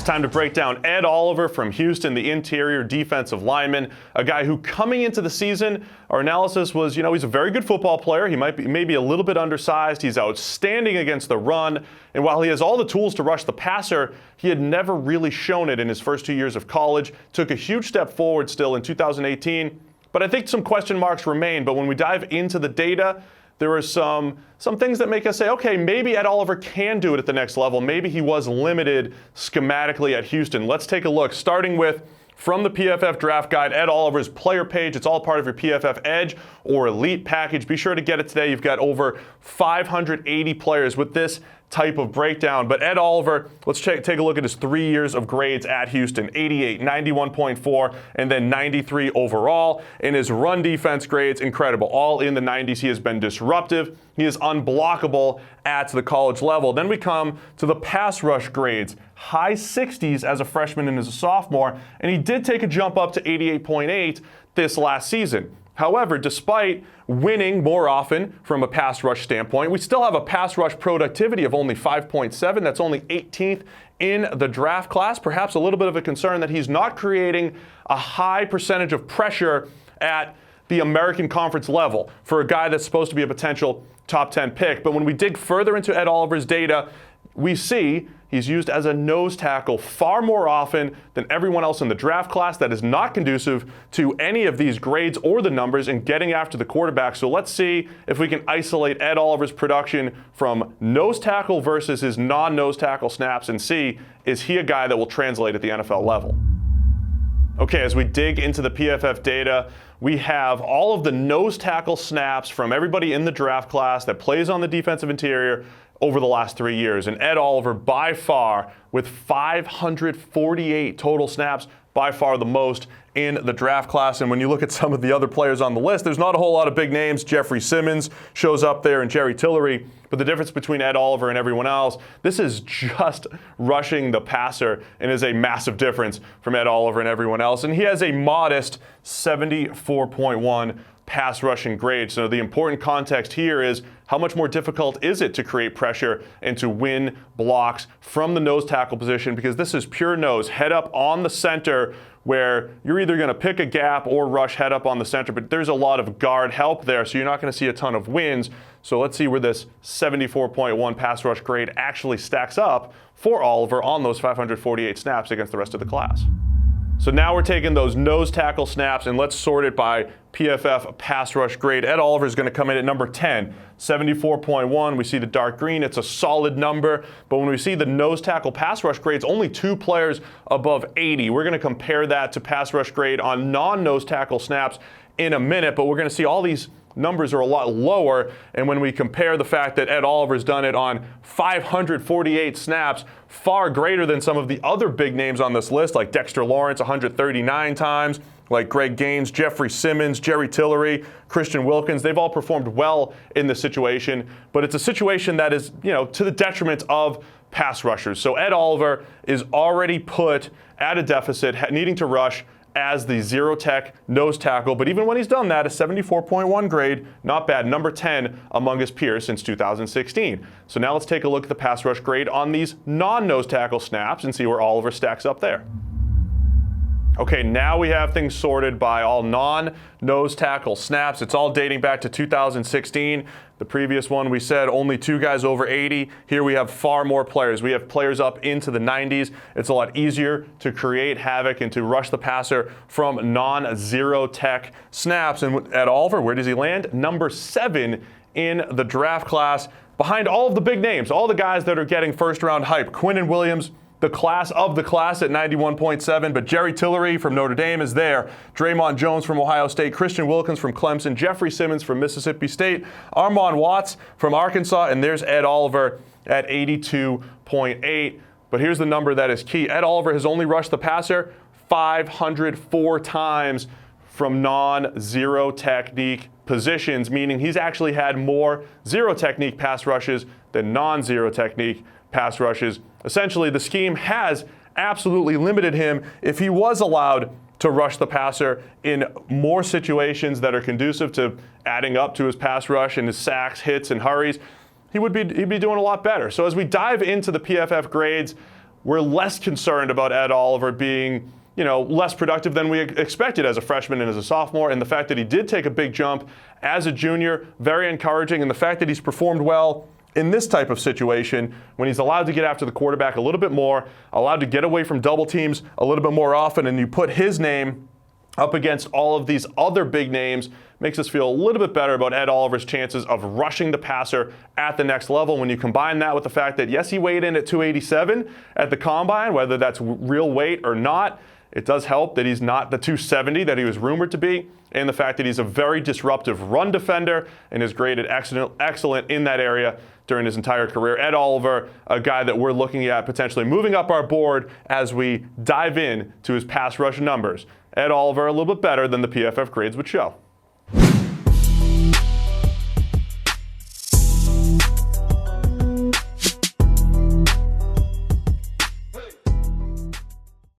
time to break down Ed Oliver from Houston, the interior defensive lineman, a guy who coming into the season, our analysis was, he's a very good football player. He might be maybe a little bit undersized. He's outstanding against the run. And while he has all the tools to rush the passer, he had never really shown it in his first 2 years of college. Took a huge step forward still in 2018. But I think some question marks remain. But when we dive into the data, there are some things that make us say, okay, maybe Ed Oliver can do it at the next level. Maybe he was limited schematically at Houston. Let's take a look, starting with, from the PFF Draft Guide, Ed Oliver's player page. It's all part of your PFF Edge or Elite package. Be sure to get it today. You've got over 580 players with this type of breakdown. But Ed Oliver, let's take a look at his 3 years of grades at Houston. 88, 91.4, and then 93 overall. In his run defense grades, incredible. All in the 90s. He has been disruptive. He is unblockable at the college level. Then we come to the pass rush grades. High 60s as a freshman and as a sophomore. And he did take a jump up to 88.8 this last season. However, despite winning more often from a pass rush standpoint, we still have a pass rush productivity of only 5.7. That's only 18th in the draft class. Perhaps a little bit of a concern that he's not creating a high percentage of pressure at the American Conference level for a guy that's supposed to be a potential top 10 pick. But when we dig further into Ed Oliver's data, we see he's used as a nose tackle far more often than everyone else in the draft class. That is not conducive to any of these grades or the numbers in getting after the quarterback. So let's see if we can isolate Ed Oliver's production from nose tackle versus his non-nose tackle snaps and see, is he a guy that will translate at the NFL level? Okay, as we dig into the PFF data, we have all of the nose tackle snaps from everybody in the draft class that plays on the defensive interior over the last 3 years. And Ed Oliver, by far, with 548 total snaps, by far the most in the draft class. And when you look at some of the other players on the list, there's not a whole lot of big names. Jeffrey Simmons shows up there and Jerry Tillery. But the difference between Ed Oliver and everyone else, this is just rushing the passer and is a massive difference from Ed Oliver and everyone else. And he has a modest 74.1 pass rushing grade. So the important context here is how much more difficult is it to create pressure and to win blocks from the nose tackle position, because this is pure nose, head up on the center, where you're either going to pick a gap or rush head up on the center, but there's a lot of guard help there, so you're not going to see a ton of wins. So let's see where this 74.1 pass rush grade actually stacks up for Oliver on those 548 snaps against the rest of the class. So now we're taking those nose tackle snaps and let's sort it by PFF pass rush grade. Ed Oliver is going to come in at number 10, 74.1. We see the dark green. It's a solid number. But when we see the nose tackle pass rush grades, only 2 players above 80. We're going to compare that to pass rush grade on non-nose tackle snaps in a minute. But we're going to see all these numbers are a lot lower. And when we compare the fact that Ed Oliver's done it on 548 snaps, far greater than some of the other big names on this list, like Dexter Lawrence 139 times, like Greg Gaines, Jeffrey Simmons, Jerry Tillery, Christian Wilkins. They've all performed well in this situation, but it's a situation that is, to the detriment of pass rushers. So Ed Oliver is already put at a deficit, needing to rush as the zero tech nose tackle. But even when he's done that, a 74.1 grade, not bad, number 10 among his peers since 2016. So now let's take a look at the pass rush grade on these non-nose tackle snaps and see where Oliver stacks up there. Okay, now we have things sorted by all non-nose tackle snaps. It's all dating back to 2016. The previous one, we said only 2 guys over 80. Here we have far more players. We have players up into the 90s. It's a lot easier to create havoc and to rush the passer from non-zero tech snaps. And at Oliver, where does he land? Number 7 in the draft class, behind all of the big names, all the guys that are getting first-round hype. Quinnen Williams, the class of the class at 91.7, but Jerry Tillery from Notre Dame is there. Draymond Jones from Ohio State, Christian Wilkins from Clemson, Jeffrey Simmons from Mississippi State, Armon Watts from Arkansas, and there's Ed Oliver at 82.8. But here's the number that is key. Ed Oliver has only rushed the passer 504 times from non-zero technique positions, meaning he's actually had more zero technique pass rushes than non-zero technique pass rushes. Essentially, the scheme has absolutely limited him. If he was allowed to rush the passer in more situations that are conducive to adding up to his pass rush and his sacks, hits, and hurries, he'd be doing a lot better. So as we dive into the PFF grades, we're less concerned about Ed Oliver being, less productive than we expected as a freshman and as a sophomore. And the fact that he did take a big jump as a junior, very encouraging. And the fact that he's performed well in this type of situation, when he's allowed to get after the quarterback a little bit more, allowed to get away from double teams a little bit more often, and you put his name up against all of these other big names, makes us feel a little bit better about Ed Oliver's chances of rushing the passer at the next level. When you combine that with the fact that, yes, he weighed in at 287 at the combine, whether that's real weight or not, it does help that he's not the 270 that he was rumored to be, and the fact that he's a very disruptive run defender and is graded excellent in that area during his entire career. Ed Oliver, a guy that we're looking at potentially moving up our board as we dive in to his pass rush numbers. Ed Oliver, a little bit better than the PFF grades would show.